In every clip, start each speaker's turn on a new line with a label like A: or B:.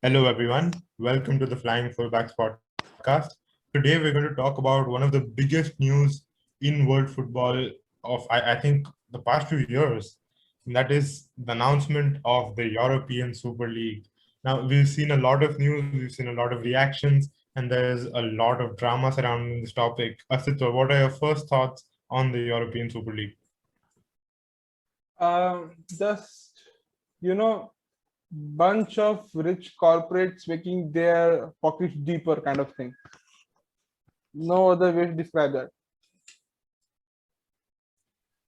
A: Hello, everyone. Welcome to the Flying Fullbacks Podcast. Today, we're going to talk about one of the biggest news in world football of, I think, the past few years. And that is the announcement of the European Super League. Now, we've seen a lot of news, we've seen a lot of reactions, and there's a lot of drama surrounding this topic. Asitwa, what are your first thoughts on the European Super League?
B: Just bunch of rich corporates making their pockets deeper kind of thing. No other way to describe that.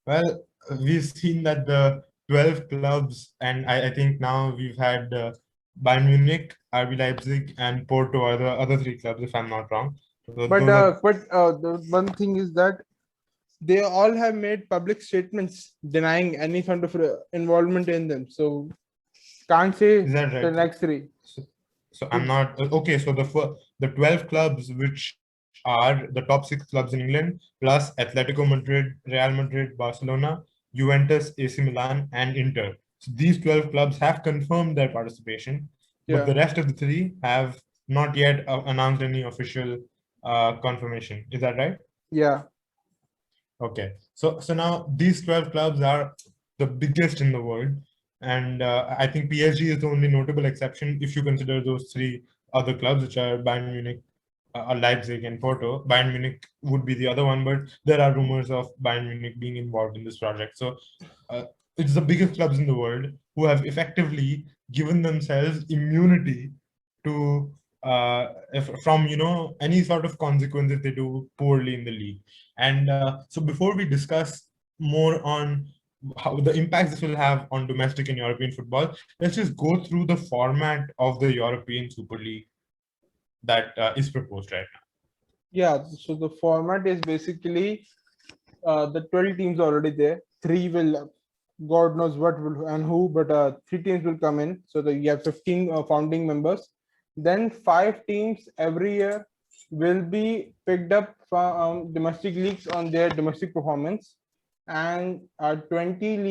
A: Well, we've seen that the 12 clubs, and I think now we've had Bayern Munich, RB Leipzig, and Porto are the other three clubs, if I'm not wrong. So
B: But
A: those are,
B: the one thing is that they all have made public statements denying any sort of involvement in them. So can't say
A: is that
B: the
A: right?
B: next three.
A: So I'm not okay. So the 12 clubs, which are the top six clubs in England, plus Atletico Madrid, Real Madrid, Barcelona, Juventus, AC Milan, and Inter. So these 12 clubs have confirmed their participation, but
B: Yeah,
A: the rest of the three have not yet announced any official confirmation. Is that right?
B: yeah,
A: Okay. So now these 12 clubs are the biggest in the world. And I think PSG is the only notable exception if you consider those three other clubs, which are Bayern Munich, Leipzig, and Porto. Bayern Munich would be the other one, but there are rumors of Bayern Munich being involved in this project. So uh, it's the biggest clubs in the world who have effectively given themselves immunity to from any sort of consequence if they do poorly in the league. And so before we discuss more on how the impacts this will have on domestic and European football, let's just go through the format of the European Super League that is proposed right now.
B: yeah. So the format is basically the 12 teams already there. Three will, God knows what will and who, but three teams will come in. So that you have 15 founding members. Then five teams every year will be picked up from domestic leagues on their domestic performance, and a 20 team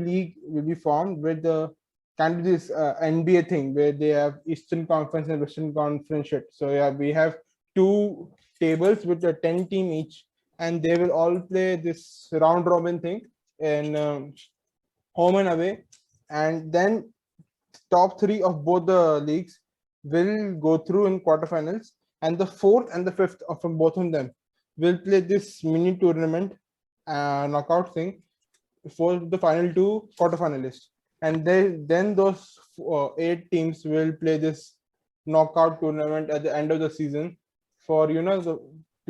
B: league will be formed with the kind of this NBA thing where they have Eastern Conference and Western Conference shit. So yeah, we have two tables with a 10 team each, and they will all play this round robin thing in home and away, and then top three of both the leagues will go through in quarterfinals, and the fourth and the fifth from both of them will play this mini tournament knockout thing for the final two quarterfinalists, and then those eight teams will play this knockout tournament at the end of the season for to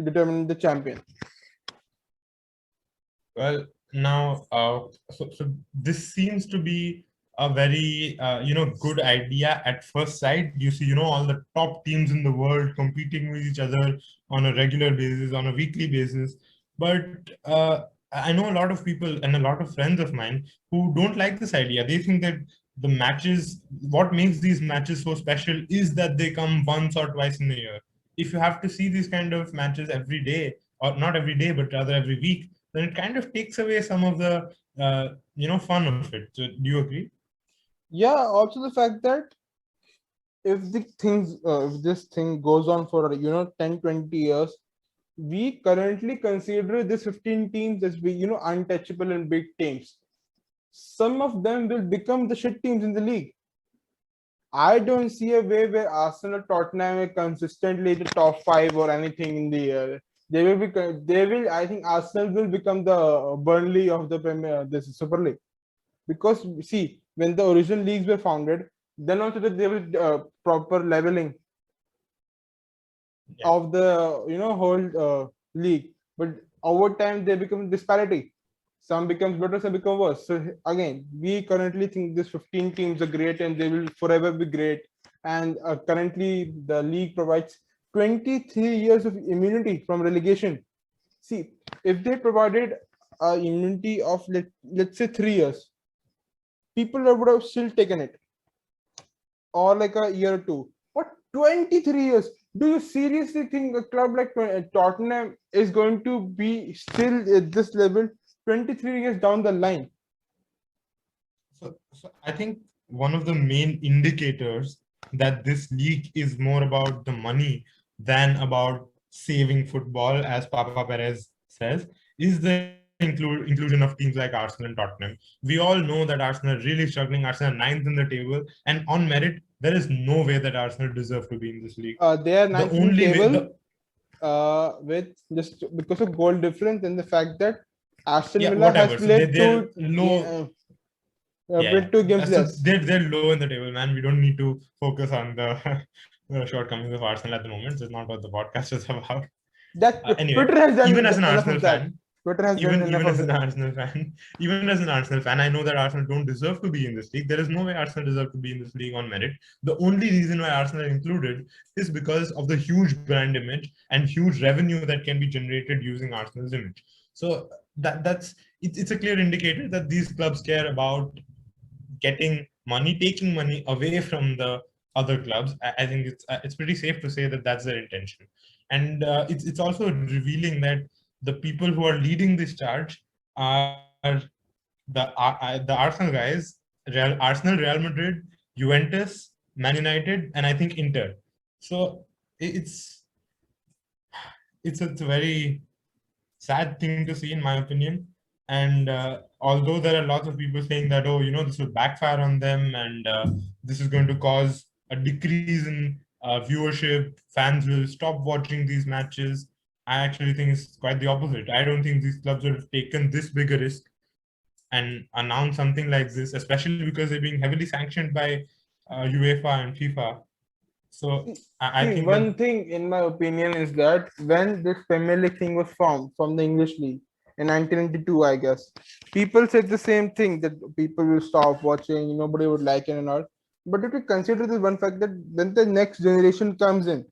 B: determine the champion.
A: Well, now, so this seems to be a very good idea at first sight. You see, all the top teams in the world competing with each other on a regular basis, on a weekly basis. But I know a lot of people and a lot of friends of mine who don't like this idea. They think that the matches, what makes these matches so special is that they come once or twice in a year. If you have to see these kind of matches every day, or not every day, but rather every week, then it kind of takes away some of the fun of it. So do you agree?
B: Yeah, also the fact that if this thing goes on for 10-20 years, we currently consider this 15 teams as be untouchable and big teams. Some of them will become the shit teams in the league. I don't see a way where Arsenal or Tottenham are consistently the top five or anything in the year. They will be. They will. I think Arsenal will become the Burnley of the Premier, this Super League, because see, when the original leagues were founded, then also that there was proper leveling
A: Yeah.
B: of the whole league, but over time they become disparity. Some becomes better, some become worse. So again, we currently think this 15 teams are great and they will forever be great. And currently the league provides 23 years of immunity from relegation. See, if they provided immunity of let's say 3 years, people would have still taken it, or like a year or two. But 23 years, do you seriously think a club like Tottenham is going to be still at this level 23 years down the line?
A: So I think one of the main indicators that this league is more about the money than about saving football, as Papa Perez says, is the inclusion of teams like Arsenal and Tottenham. We all know that Arsenal are really struggling. Arsenal are ninth in the table, and on merit, there is no way that Arsenal deserve to be in this league.
B: They are
A: The
B: ninth in
A: only way,
B: table with just because of goal difference and the fact that Aston
A: yeah,
B: Villa has
A: whatever. So
B: played
A: they're low. Yeah.
B: played 2 games
A: So
B: less.
A: they're low in the table, man. We don't need to focus on the, the shortcomings of Arsenal at the moment. It's not what the podcast is about.
B: That
A: Anyway,
B: Twitter has done
A: even as an
B: enough
A: Arsenal
B: of that.
A: fan,
B: Twitter has done enough
A: even
B: of
A: as an
B: that.
A: Arsenal fan, even as an Arsenal fan, I know that Arsenal don't deserve to be in this league. There is no way Arsenal deserve to be in this league on merit. The only reason why Arsenal are included is because of the huge brand image and huge revenue that can be generated using Arsenal's image. So it's a clear indicator that these clubs care about getting money, taking money away from the other clubs. I think it's pretty safe to say that that's their intention, and it's also revealing that the people who are leading this charge are the Arsenal guys, Arsenal, Real Madrid, Juventus, Man United, and I think Inter. So it's a very sad thing to see, in my opinion. And although there are lots of people saying that, oh, this will backfire on them, and this is going to cause a decrease in viewership, fans will stop watching these matches. I actually think it's quite the opposite. I don't think these clubs would have taken this big a risk and announced something like this, especially because they're being heavily sanctioned by UEFA and FIFA. So I
B: See,
A: think
B: one thing in my opinion is that when this Premier League thing was formed from the English League in 1992, I guess, people said the same thing that people will stop watching, nobody would like it and all. But if you consider this one fact that when the next generation comes in,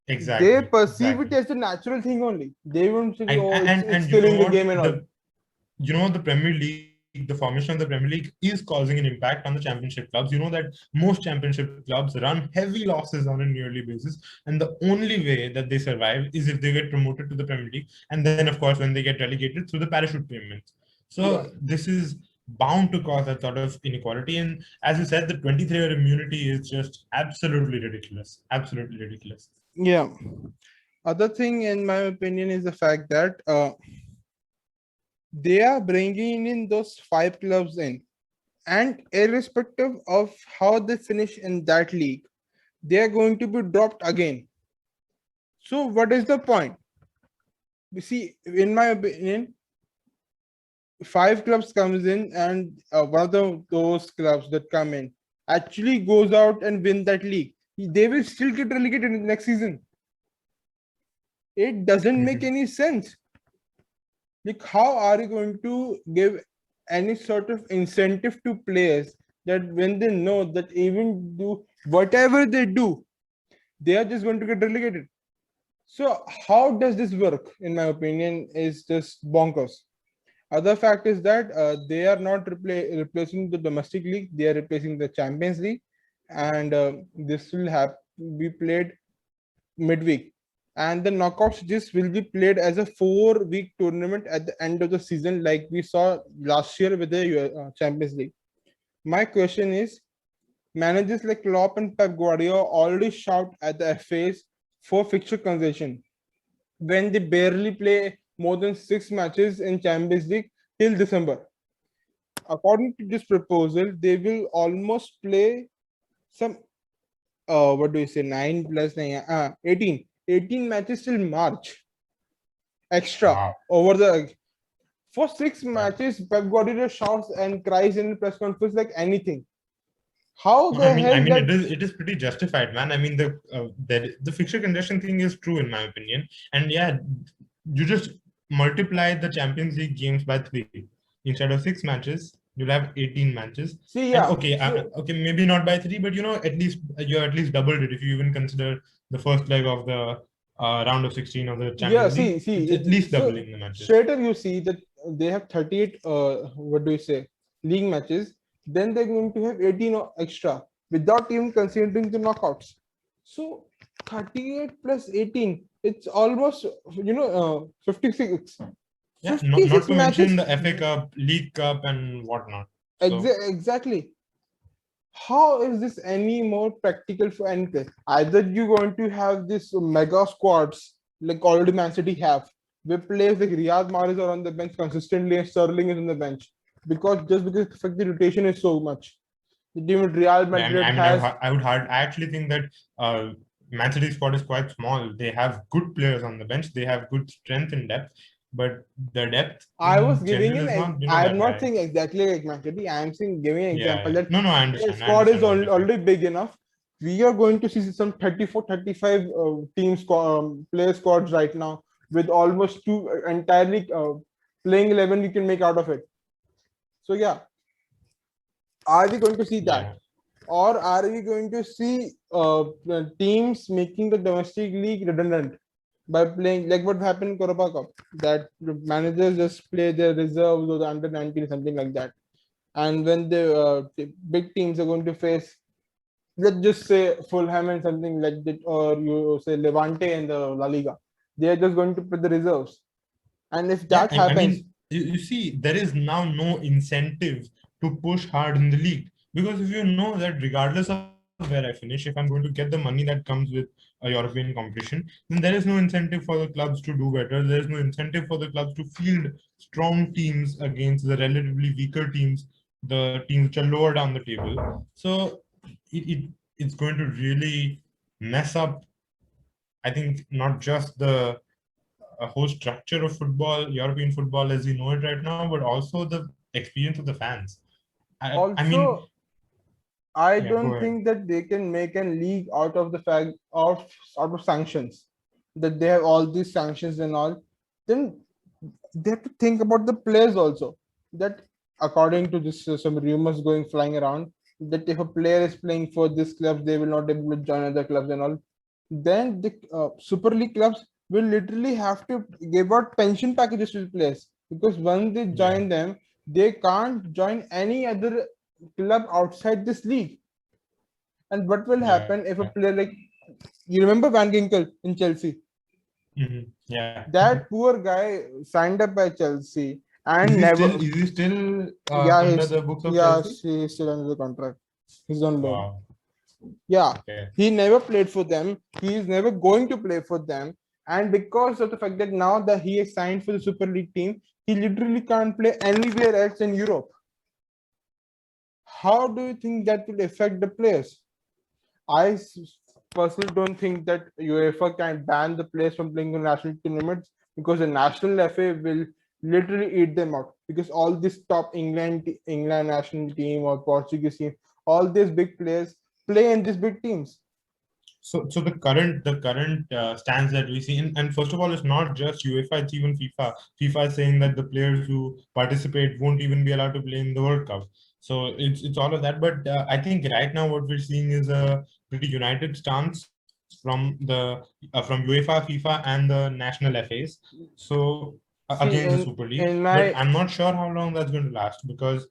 B: they perceive it
A: exactly.
B: as a natural thing only. They won't say,
A: And
B: oh,
A: and
B: it's
A: and you know
B: killing the
A: what
B: game and all.
A: the Premier League, the formation of the Premier League is causing an impact on the championship clubs. You know that most championship clubs run heavy losses on a yearly basis, and the only way that they survive is if they get promoted to the Premier League, and then of course when they get relegated through the parachute payments.
B: Yeah.
A: So this is bound to cause that sort of inequality. And as you said, the 23-year immunity is just absolutely ridiculous. Absolutely ridiculous.
B: Yeah. Other thing, in my opinion, is the fact that they are bringing in those 5 clubs in, and irrespective of how they finish in that league, they are going to be dropped again. So, what is the point? You see, in my opinion, 5 clubs comes in, and one of those clubs that come in actually goes out and win that league. They will still get relegated in the next season. It doesn't make any sense. Like, how are you going to give any sort of incentive to players that when they know that even do whatever they do, they are just going to get relegated? So how does this work? In my opinion, is just bonkers. Other fact is that they are not replacing the domestic league; they are replacing the Champions League, and this will have be played midweek. And the knockouts just will be played as a 4-week tournament at the end of the season, like we saw last year with the Champions League. My question is, managers like Klopp and Pep Guardiola already shout at the FAs for fixture concession when they barely play more than 6 matches in Champions League till December. According to this proposal, they will almost play some what do you say, 9 plus 9, 18 matches till March extra
A: Wow.
B: over the for 6
A: Yeah.
B: matches. Pep Guardiola shouts and cries in press conference like anything. How
A: No,
B: the hell that
A: it is pretty justified, man. I mean, the fixture congestion thing is true in my opinion, and yeah, you just multiply the Champions League games by 3 instead of 6 matches. You'll have 18 matches,
B: see?
A: and
B: Yeah,
A: okay, maybe not by 3, but at least you at least doubled it if you even consider the first leg of the round of 16 of the
B: yeah,
A: Champions League.
B: see
A: It's at least
B: so
A: doubling the matches.
B: straight up you see that they have 38 what do you say, league matches, then they're going to have 18 extra without even considering the knockouts. So 38 plus 18, it's almost 56
A: Yeah, not to
B: matches.
A: mention the FA Cup, League Cup, and whatnot. So
B: Exactly. How is this any more practical for anything? Either you're going to have this mega squads like already Man City have, with players like Riyad Mahrez are on the bench consistently and Sterling is on the bench because the fact the rotation is so much. Even Real
A: Yeah,
B: Madrid has.
A: I actually think that Man City squad is quite small. They have good players on the bench. They have good strength and depth, but the depth
B: I was
A: in
B: giving
A: general is
B: an.
A: not,
B: I'm
A: that
B: not
A: high.
B: saying exactly like Man City. I am saying giving an
A: Yeah,
B: example
A: yeah.
B: that
A: No, I
B: their
A: understand. I
B: squad is
A: understand what you're saying.
B: already big enough. We are going to see some 34, 35 teams player squads right now with almost two entirely playing 11 you can make out of it. So yeah, are we going to see that?
A: Yeah,
B: Or are we going to see teams making the domestic league redundant by playing like what happened in Koraba Cup, that the managers just play their reserves or the under 19 something like that, and when the big teams are going to face, let's just say Fulham and something like that, or you say Levante and the La Liga, they are just going to put the reserves, and if
A: yeah.
B: that
A: I
B: happens,
A: mean, you see, there is now no incentive to push hard in the league, because if you know that regardless of where I finish, if I'm going to get the money that comes with a European competition, then there is no incentive for the clubs to do better. There is no incentive for the clubs to field strong teams against the relatively weaker teams, the teams which are lower down the table. So it's going to really mess up, I think, not just the whole structure of football, European football as we know it right now, but also the experience of the fans. I mean,
B: also I
A: yeah, go
B: don't
A: ahead.
B: think that they can make a league out of the fact of out of sanctions, that they have all these sanctions and all. Then they have to think about the players also. That according to this some rumors going flying around, that if a player is playing for this club, they will not able to join other clubs and all. Then the Super League clubs will literally have to give out pension packages to the players, because once they
A: Yeah,
B: join them, they can't join any other club outside this league. And what will
A: yeah.
B: happen if a player like, you remember Van Ginkel in Chelsea?
A: Yeah.
B: That poor guy signed up by Chelsea
A: Is
B: and
A: he
B: never.
A: still is he still
B: Yeah,
A: under the books of
B: yeah,
A: Chelsea?
B: he's still under the contract. He's on loan.
A: Wow.
B: Yeah,
A: Okay.
B: he never played for them. He is never going to play for them. And because of the fact that now that he is signed for the Super League team, he literally can't play anywhere else in Europe. How do you think that will affect the players? Personally don't think that UEFA can ban the players from playing in national tournaments, because the national FA will literally eat them out, because all this top England national team or Portuguese team, all these big players play in these big teams.
A: So the current stance that we see, and first of all, it's not just UEFA, it's even FIFA. FIFA is saying that the players who participate won't even be allowed to play in the World Cup. So it's all of that. But I think right now what we're seeing is a pretty united stance from UEFA, FIFA, and the national FAs. So
B: See,
A: against the Super League,
B: in
A: but
B: my
A: I'm not sure how long that's going to last, because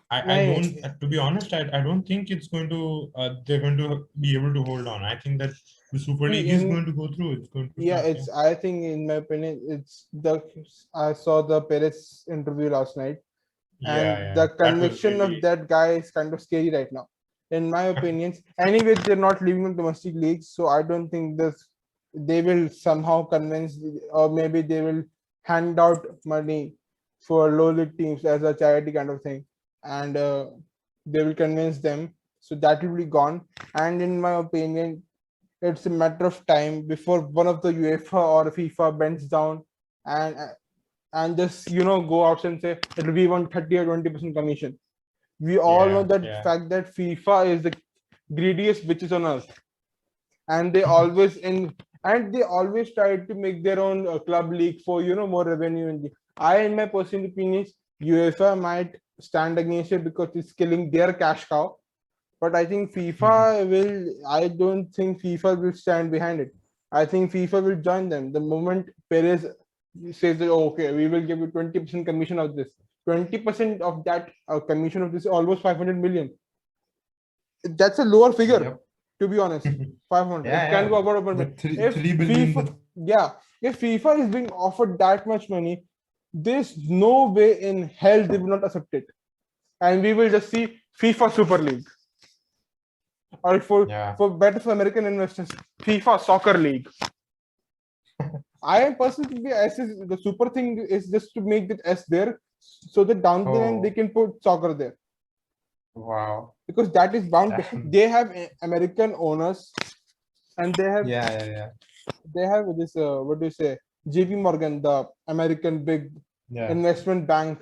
A: I
B: my
A: don't, to be honest, I don't think it's going to, they're going to be able to hold on. I think that the Super
B: see
A: League is
B: in
A: going to go through. It's going to
B: yeah,
A: start. Yeah.
B: it's I think in my opinion, it's the I saw the Perez interview last night,
A: Yeah,
B: and
A: yeah.
B: the
A: That was
B: conviction of
A: really,
B: that guy is kind of scary right now, in my opinions. Anyway, they're not leaving in domestic leagues, so I don't think this they will somehow convince, or maybe they will hand out money for low league teams as a charity kind of thing, and they will convince them, so that will be gone. And in my opinion, it's a matter of time before one of the UEFA or FIFA bends down and just go out and say it'll be 130 or 20% commission. We all know
A: yeah,
B: that
A: yeah.
B: fact that FIFA is the greediest bitches on earth, and they always try to make their own club league for more revenue. In my personal opinion, UEFA might stand against it because it's killing their cash cow. But I think FIFA will. I don't think FIFA will stand behind it. I think FIFA will join them the moment Perez says that, "Oh, okay, we will give you 20% commission of this." 20% of that commission of this is almost 500 million. That's a lower figure,
A: Yep.
B: to be honest. 500.
A: Yeah,
B: It can
A: yeah.
B: go about 1 million.
A: With three
B: If
A: 3 billion,
B: FIFA, yeah, if FIFA is being offered that much money, there's no way in hell they will not accept it, and we will just see FIFA Super League. or
A: Yeah.
B: for better for American investors, FIFA Soccer League. I am personally the super thing is just to make the S there, so that down the line they
A: Oh,
B: can put soccer there,
A: wow.
B: because that is bound.
A: That,
B: They have American owners, and
A: yeah.
B: they have this what do you say, JP Morgan, the American big
A: Yeah.
B: investment bank,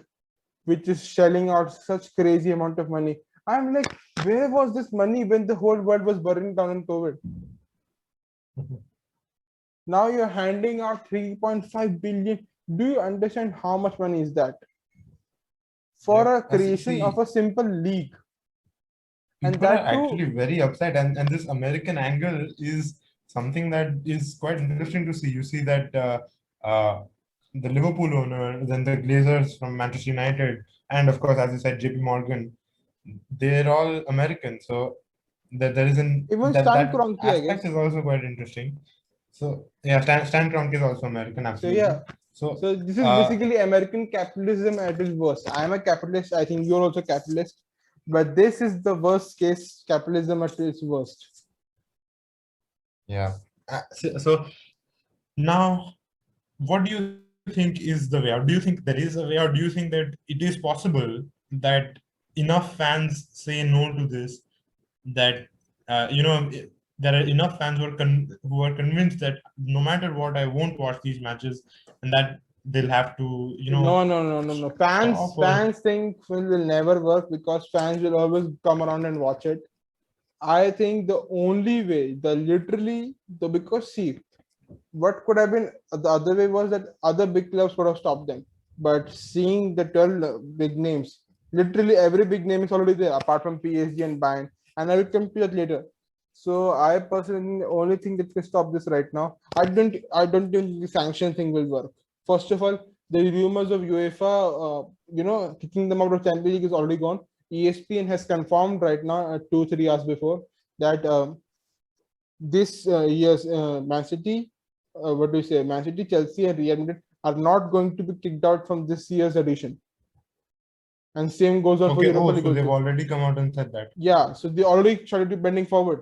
B: which is shelling out such crazy amount of money. I'm like, where was this money when the whole world was burning down in COVID? Now you're handing out 3.5 billion. Do you understand how much money is that
A: Yep.
B: for a creation of
A: See,
B: a simple league? And
A: people are
B: that too,
A: actually very upset, and this American angle is something that is quite interesting to see. You see that uh, the Liverpool owner, then the Glazers from Manchester United, and of course, as you said, JP Morgan, they're all American. So that there is an
B: even Stan
A: that
B: Kroenke, I
A: aspect
B: guess.
A: is also quite interesting. So yeah, Stan Kroenke is also American,
B: So
A: absolutely.
B: yeah,
A: So
B: so this is basically American capitalism at its worst. I'm a capitalist. I think you're also capitalist, but this is the worst case capitalism at its worst.
A: yeah. So now, what do you think is the way out? Do you think there is a way out? Do you think that it is possible that enough fans say no to this, that there are enough fans who are convinced that no matter what, I won't watch these matches, and that they'll have to
B: No.
A: stop, or
B: Fans think will never work because fans will always come around and watch it. I think the only way, because see, what could have been the other way was that other big clubs would have stopped them. But seeing the 12 big names, literally every big name is already there apart from PSG and Bayern, and I will come to that later. So I personally the only thing that can stop this right now. I don't think the sanction thing will work. First of all, the rumors of UEFA, kicking them out of Champions League is already gone. ESPN has confirmed right now, 2-3 hours before, that this year's Man City, what do you say, Man City, Chelsea, and Real Madrid are not going to be kicked out from this year's edition. And same goes on for
A: okay.
B: Europa
A: Oh,
B: League
A: so they've
B: also.
A: already come out and said that.
B: Yeah, so they already started bending forward.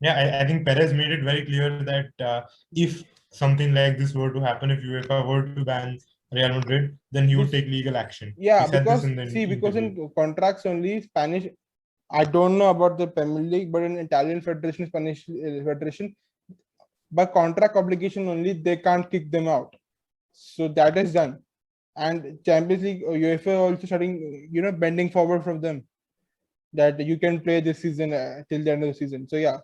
A: Yeah, I think Perez made it very clear that if something like this were to happen, if UEFA were to ban Real Madrid, then he would
B: This,
A: take legal action. He
B: yeah,
A: said this
B: because
A: in the
B: see, because
A: interview.
B: in contracts only Spanish, I don't know about the Premier League, but in Italian Federation, Spanish Federation, by contract obligation only, they can't kick them out. So that is done. And Champions League, UEFA also starting, bending forward from them, that you can play this season till the end of the season. So yeah,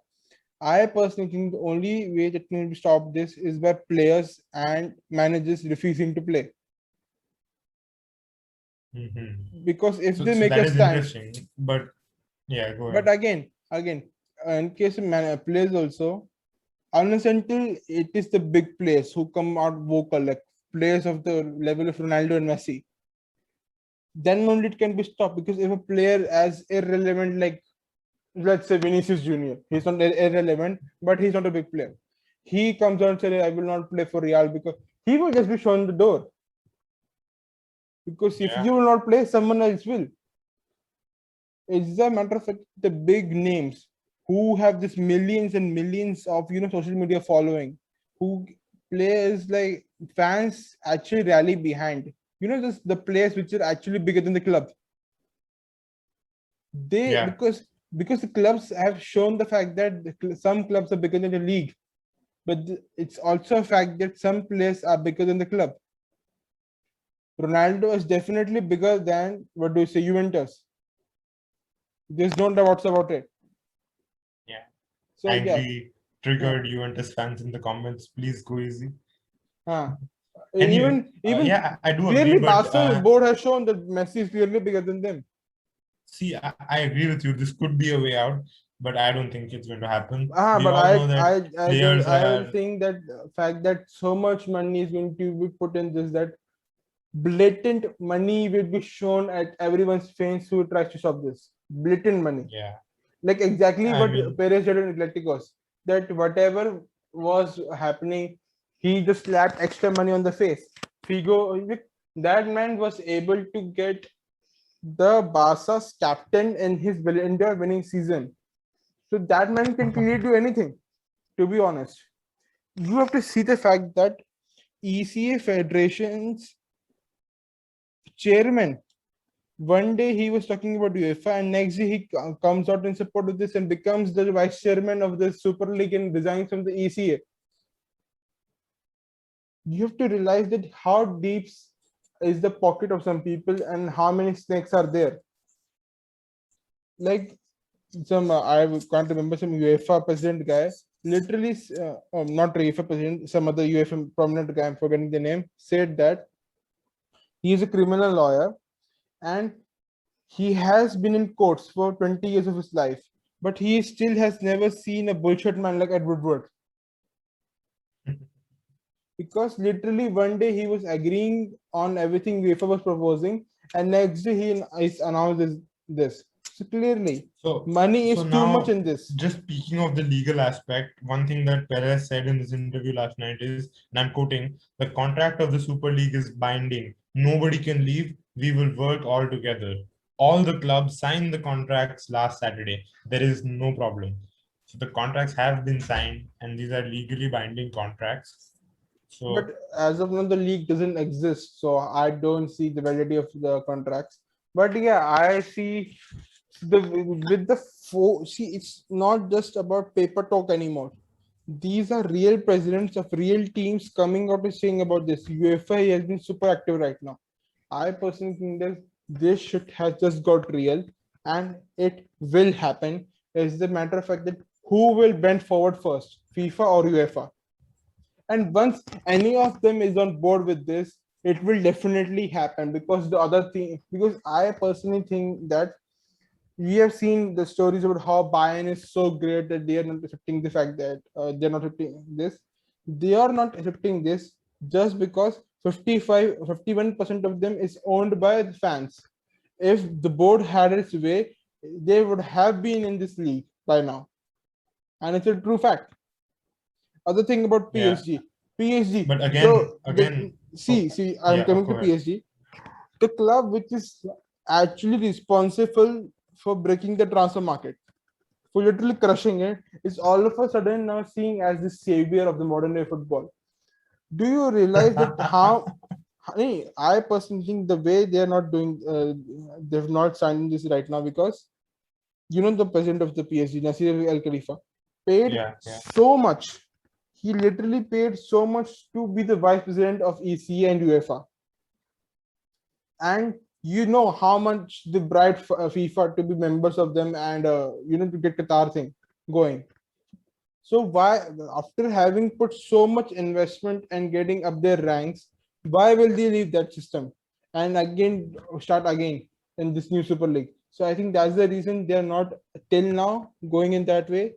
B: I personally think the only way that can stop this is by players and managers refusing to play. Because if they
A: So
B: make
A: that
B: a
A: is
B: stand,
A: interesting. But yeah, go
B: but
A: ahead.
B: again, in case of players also, unless until it is the big players who come out vocal, like players of the level of Ronaldo and Messi, then only it can be stopped. Because if a player as irrelevant, like let's say Vinicius Junior, he's not irrelevant, but he's not a big player. He comes out and says, I will not play for Real, because he will just be shown the door. Because if
A: Yeah.
B: you will not play, someone else will. It's a matter of fact, the big names who have this millions and millions of social media following, who players like fans actually rally behind. Just the players which are actually bigger than the club. They
A: Yeah.
B: because the clubs have shown the fact that some clubs are bigger than the league, but it's also a fact that some players are bigger than the club. Ronaldo is definitely bigger than, what do you say, Juventus. There's no doubts about it.
A: Yeah.
B: So yeah,
A: Angry, triggered Juventus fans in the comments. Please go easy.
B: huh.
A: Anyway,
B: Even
A: yeah, I do agree,
B: clearly
A: but
B: Barca board has shown that Messi is clearly bigger than them.
A: see, I agree with you. This could be a way out, but I don't think it's going to happen. We
B: But
A: all know that players
B: I
A: are,
B: think that fact that so much money is going to be put in this, that blatant money will be shown at everyone's face who tries to stop this. Blatant money.
A: yeah.
B: Like exactly
A: I
B: what
A: mean,
B: Perez did in Atleticos. That whatever was happening, he just slapped extra money on the face. Figo, that man was able to get the Barca's captain in his winning season. So that man can clearly do anything, to be honest. You have to see the fact that ECA Federation's chairman, one day he was talking about UEFA, and next day he comes out in support of this and becomes the vice chairman of the Super League and resigns from the ECA. You have to realize that how deep is the pocket of some people and how many snakes are there. Like I can't remember, some UEFA president guy, literally, not UEFA president, some other UEFA prominent guy, I'm forgetting the name, said that he is a criminal lawyer and he has been in courts for 20 years of his life, but he still has never seen a bullshit man like Ed Woodward. Because literally one day he was agreeing on everything UEFA was proposing, and next day he announced this. So clearly, money is too much in this.
A: Just speaking of the legal aspect, one thing that Perez said in this interview last night is, and I'm quoting, the contract of the Super League is binding. Nobody can leave. We will work all together. All the clubs signed the contracts last Saturday. There is no problem. So the contracts have been signed, and these are legally binding contracts. So,
B: but as of now, the league doesn't exist, so I don't see the validity of the contracts. But yeah, I see see, it's not just about paper talk anymore. These are real presidents of real teams coming out and saying about this. UEFA has been super active right now. I personally think that this shit has just got real, and it will happen. It's the matter of fact that who will bend forward first, FIFA or UEFA? And once any of them is on board with this, it will definitely happen, because the other thing, because I personally think that we have seen the stories about how Bayern is so great that they are not accepting the fact that they're not accepting this. They are not accepting this just because 51% of them is owned by the fans. If the board had its way, they would have been in this league by now. And it's a true fact. Other thing about PSG. PSG.
A: But again,
B: I'm coming to PSG. The club which is actually responsible for breaking the transfer market, for literally crushing it, is all of a sudden now seen as the savior of the modern day football. Do you realize that how? I personally think the way they are not doing, they've not signed this right now because, the president of the PSG, Nasir Al Khalifa, paid so much. He literally paid so much to be the vice president of ECA and UEFA. And you know how much they bribed FIFA to be members of them and to get Qatar thing going. So why, after having put so much investment and getting up their ranks, why will they leave that system and again start again in this new Super League? So I think that's the reason they are not till now going in that way.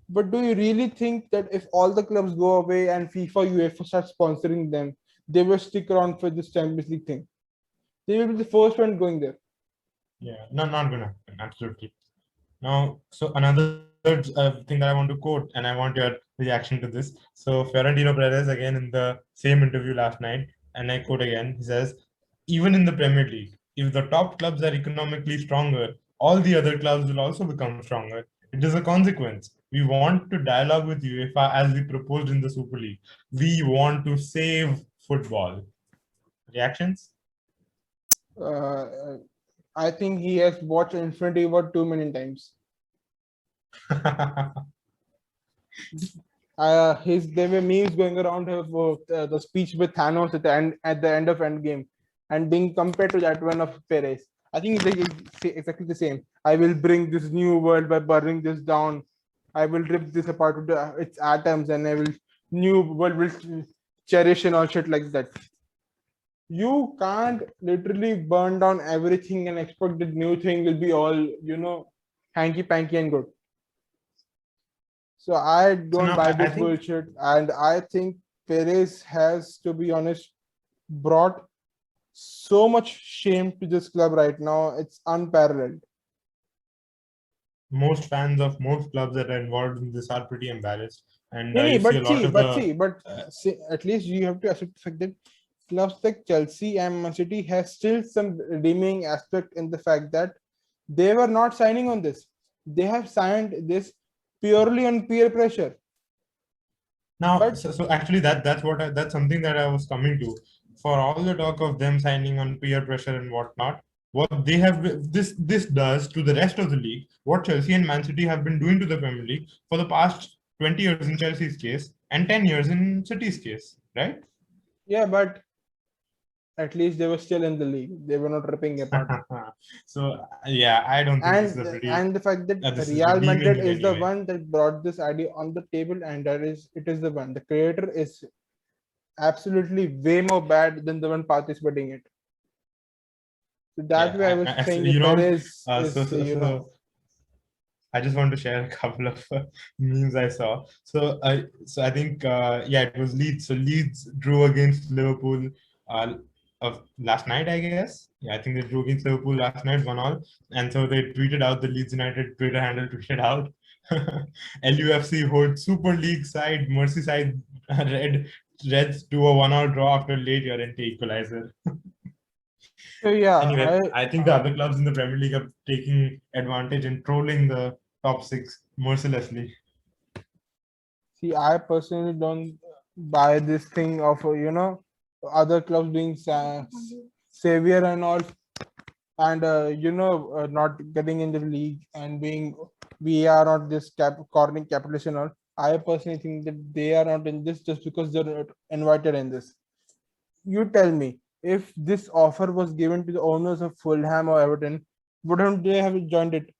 B: But do you really think that if all the clubs go away and FIFA, UEFA start sponsoring them, they will stick around for this Champions League thing? They will be the first one going there.
A: Yeah, no, not gonna happen. Absolutely. Now, so another thing that I want to quote, and I want your reaction to this. So Florentino Perez again in the same interview last night, and I quote again. He says, "Even in the Premier League, if the top clubs are economically stronger, all the other clubs will also become stronger. It is a consequence. We want to dialogue with UEFA as we proposed in the Super League. We want to save football." Reactions?
B: I think he has watched Infinity War too many times. There were memes going around of the speech with Thanos at the end of Endgame, and being compared to that one of Perez. I think it's exactly the same. I will bring this new world by burning this down. I will rip this apart with its atoms, and new world will cherish and all shit like that. You can't literally burn down everything and expect the new thing will be all, hanky panky and good. So I don't buy this bullshit. And I think Perez has, to be honest, brought so much shame to this club right now. It's unparalleled.
A: Most fans of most clubs that are involved in this are pretty embarrassed. And
B: at least you have to accept the fact that clubs like Chelsea and Man City has still some redeeming aspect in the fact that they were not signing on this. They have signed this purely on peer pressure.
A: Now,
B: But
A: so actually, that's something that I was coming to. For all the talk of them signing on peer pressure and whatnot, what they have this does to the rest of the league, what Chelsea and Man City have been doing to the Premier League for the past 20 years in Chelsea's case and 10 years in City's case, right?
B: yeah, but at least they were still in the league. They were not ripping apart.
A: So yeah, I don't think this is a pretty
B: And the fact that
A: this is
B: Real
A: redeeming
B: Madrid
A: in
B: is
A: any
B: the
A: way.
B: one that brought this idea on the table, and it is the one. The creator is absolutely way more bad than the one participating it. So that way, I
A: Yeah,
B: was saying
A: you know,
B: Perez
A: so,
B: is
A: so so I just want to share a couple of memes I saw. So I think yeah, it was Leeds. So Leeds drew against Liverpool uh, of last night, I guess. Yeah, I think they drew against Liverpool last night, 1-1. And so they tweeted out, the Leeds United Twitter handle tweeted out, LUFC holds Super League side Merseyside Reds to a 1-1 draw after late Llorente equalizer.
B: so yeah.
A: Anyway, I think the other clubs in the Premier League are taking advantage and trolling the top six mercilessly.
B: See, I personally don't buy this thing of other clubs being savior and all, and not getting in the league and being we are not this cornering capitalist and all. I personally think that they are not in this just because they're not invited in this. You tell me, if this offer was given to the owners of Fulham or Everton, wouldn't they have joined it?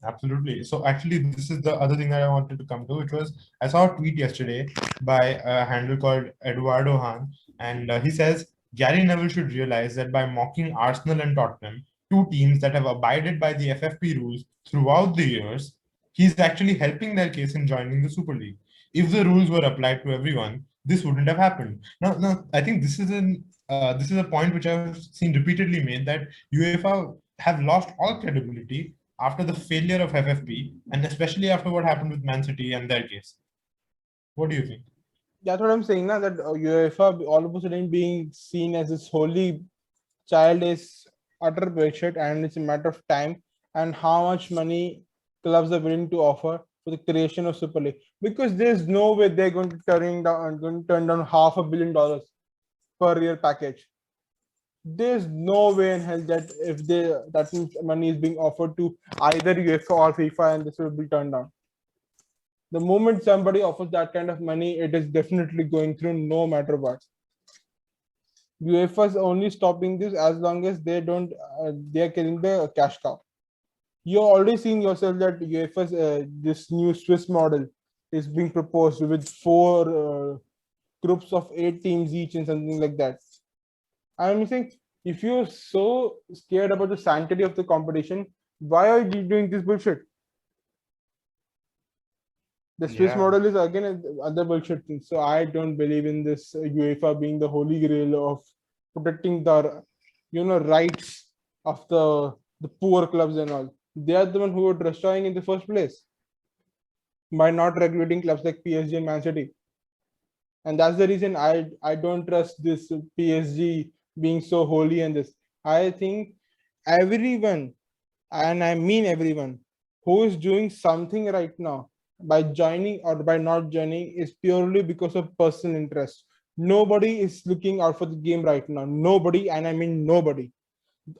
A: Absolutely. So actually, this is the other thing that I wanted to come to, which was I saw a tweet yesterday by a handle called Eduardo Han, and he says Gary Neville should realize that by mocking Arsenal and Tottenham, two teams that have abided by the FFP rules throughout the years, he's actually helping their case in joining the Super League. If the rules were applied to everyone, this wouldn't have happened. Now, I think this is a point which I've seen repeatedly made, that UEFA have lost all credibility after the failure of FFP, and especially after what happened with Man City and their case. What do you think?
B: That's what I'm saying now, that UEFA all of a sudden being seen as this holy child is utter bullshit, and it's a matter of time and how much money clubs are willing to offer for the creation of Super League. Because there's no way they're going to turn down $500 million per year package. There's no way in hell that if that money is being offered to either UEFA or FIFA, and this will be turned down. The moment somebody offers that kind of money, it is definitely going through no matter what. UEFA is only stopping this as long as they are killing the cash cow. You're already seeing yourself that UEFA's this new Swiss model is being proposed with four groups of 8 teams each and something like that. I'm saying, if you're so scared about the sanctity of the competition, why are you doing this bullshit? The Swiss model is again other bullshit thing. So I don't believe in this UEFA being the holy grail of protecting the rights of the poor clubs and all. They are the one who were destroying in the first place by not regulating clubs like PSG and Man City. And that's the reason I don't trust this PSG being so holy and this. I think everyone, and I mean everyone, who is doing something right now by joining or by not joining is purely because of personal interest. Nobody is looking out for the game right now. Nobody, and I mean nobody.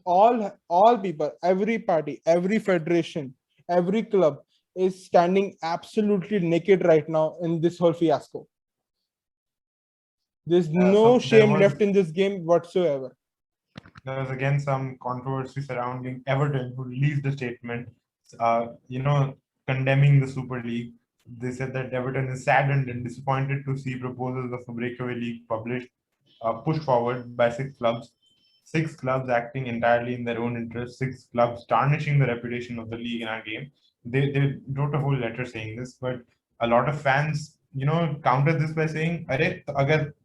B: All people, every party, every federation, every club is standing absolutely naked right now in this whole fiasco. There's no
A: So
B: shame left in this game whatsoever.
A: there was again some controversy surrounding Everton, who released a statement, condemning the Super League. They said that Everton is saddened and disappointed to see proposals of a breakaway league pushed forward by six clubs acting entirely in their own interest, six clubs tarnishing the reputation of the league in our game. They wrote a whole letter saying this, but a lot of fans, countered this by saying,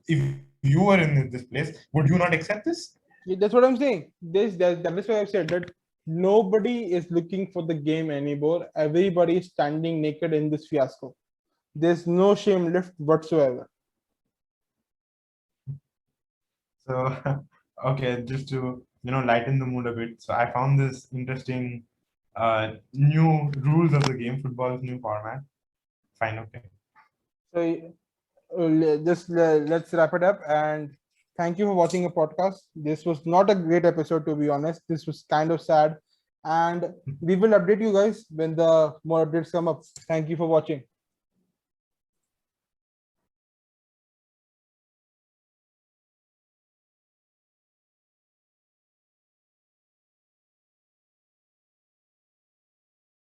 A: if you were in this place, would you not accept this?
B: That's what I'm saying. That is why I've said that nobody is looking for the game anymore. Everybody is standing naked in this fiasco. There's no shame left whatsoever.
A: So, okay, just to lighten the mood a bit. So I found this interesting new rules of the game, football's new format. Fine, okay.
B: So let's wrap it up, and thank you for watching a podcast. This was not a great episode, to be honest. This was kind of sad, and we will update you guys when the more updates come up. Thank you for watching.